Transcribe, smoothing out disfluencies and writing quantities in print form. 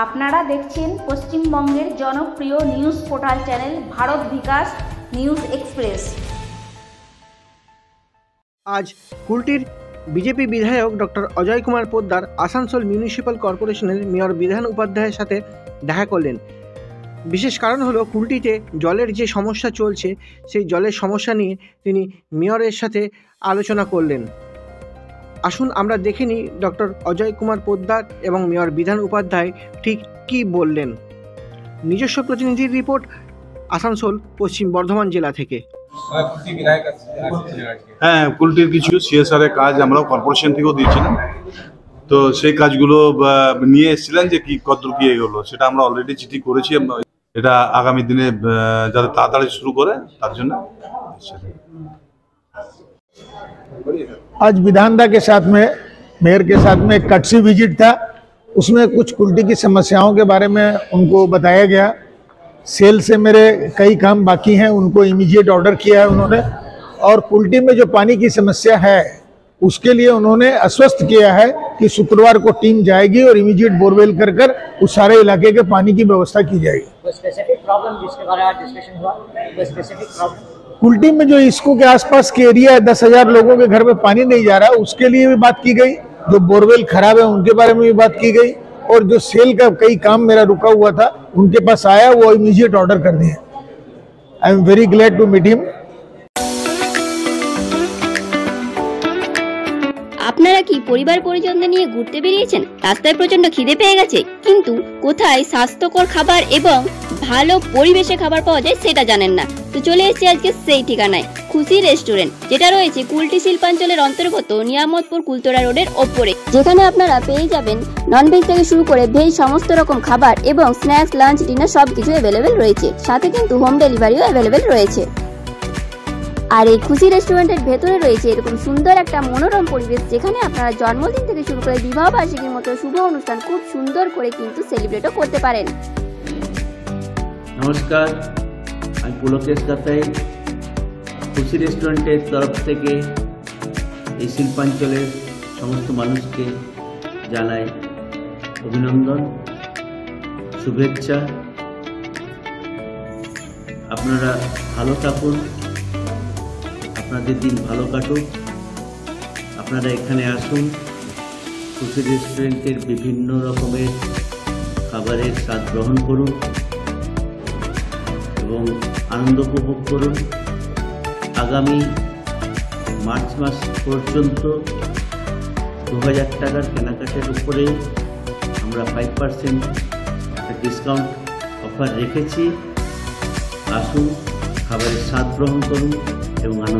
আপনারা দেখছেন পশ্চিমবঙ্গের জনপ্রিয় নিউজ পোর্টাল চ্যানেল ভারত বিকাশ নিউজ এক্সপ্রেস। আজ কুলটির বিজেপি বিধায়ক ডক্টর অজয় কুমার পোদ্দার আসানসোল মিউনিসিপ্যাল কর্পোরেশনের মেয়র বিধান উপাধ্যায়ের সাথে দেখা করলেন। বিশেষ কারণ হলো কুলটিতে জলের যে সমস্যা চলছে সেই জলের সমস্যা নিয়ে তিনি মেয়রের সাথে আলোচনা করলেন। আসুন আমরা দেখে নিই ডক্টর অজয় কুমার পোদ্দার এবং মেয়র বিধান উপাধ্যায় ঠিক কী বললেন। নিজস্ব প্রতিনিধির রিপোর্ট আসানসোল পশ্চিম বর্ধমান জেলা থেকে। হ্যাঁ, কুলটির কিছু সিএসআর এর কাজ আমরাও কর্পোরেশন থেকেও দিয়েছিলাম, তো সেই কাজগুলো নিয়ে এসেছিলেন যে কি কতদূর কি এগোলো সেটা আমরা অলরেডি চিঠি করেছি। এটা আগামী দিনে যাতে তাড়াতাড়ি শুরু করে তার জন্য। आज विधानदा के साथ में मेयर के साथ में एक कटसी विजिट था, उसमें कुछ कुल्टी की समस्याओं के बारे में उनको बताया गया। सेल से मेरे कई काम बाकी हैं, उनको इमीडिएट ऑर्डर किया है उन्होंने। और कुल्टी में जो पानी की समस्या है उसके लिए उन्होंने आश्वस्त किया है कि शुक्रवार को टीम जाएगी और इमीडिएट बोरवेल कर कर उस सारे इलाके के पानी की व्यवस्था की जाएगी। स्पेसिफिक प्रॉब्लम जिसके बारे में डिस्कशन हुआ, स्पेसिफिक प्रॉब्लम कुल्टी में जो इसको के आसपास के एरिया है, 10,000 लोगों के घर में पानी नहीं जा रहा है, उसके लिए भी बात की गई। जो बोरवेल खराब है उनके बारे में भी बात की गई। और जो सेल का कई काम मेरा रुका हुआ था उनके पास आया, वो इमीडिएट ऑर्डर कर दिए। I am very glad to meet him. আপনারা কি পরিবার পরিজনদের নিয়ে ঘুরতে বেরিয়েছেন? রাস্তায় প্রচন্ড খিদে পেয়ে গেছে, কিন্তু কোথায় স্বাস্থ্যকর খাবার এবং ভালো পরিবেশে খাবার পাওয়া যায় সেটা জানেন না। তো চলে এসেছি আজকে সেই ঠিকানায়, খুশি রেস্টুরেন্ট, যেটা রয়েছে কুলটি শিল্পাঞ্চলের অন্তর্গত নিয়ামতপুর কুলতরা রোডের ওপরে, যেখানে আপনারা পেয়ে যাবেন ননভেজ থেকে শুরু করে ভেজ সমস্ত রকম খাবার এবং স্ন্যাক্স, লাঞ্চ, ডিনার সবকিছু অ্যাভেলেবেল রয়েছে। সাথে কিন্তু হোম ডেলিভারিও অ্যাভেলেবেল রয়েছে। আর এই খুশি রেস্টুরেন্টের ভেতরে রয়েছে এরকম সুন্দর একটা মনোরম পরিবেশ, যেখানে আপনারা জন্মদিন থেকে শুরু করে বিবাহ বার্ষিকীর মতো শুভ অনুষ্ঠান খুব সুন্দর করে কিন্তু সেলিব্রেটও করতে পারেন। নমস্কার, আমি পুলকেশ কাতাই। খুশি রেস্টুরেন্টের তরফ থেকে এই শিল্পাঞ্চলের সমস্ত মানুষকে জানাই অভিনন্দন, শুভেচ্ছা। আপনারা ভালো থাকুন, আপনাদের দিন ভালো কাটুক। আপনারা এখানে আসুন, খুশি রেস্টুরেন্টের বিভিন্ন রকমের খাবারের স্বাদ গ্রহণ করুন এবং আনন্দ উপভোগ করুন। আগামী মার্চ মাস পর্যন্ত 2000 টাকার কেনাকাটার উপরে আমরা 5% ডিসকাউন্ট অফার রেখেছি। আসুন, খাবারের স্বাদ গ্রহণ করুন এবং আনন্দ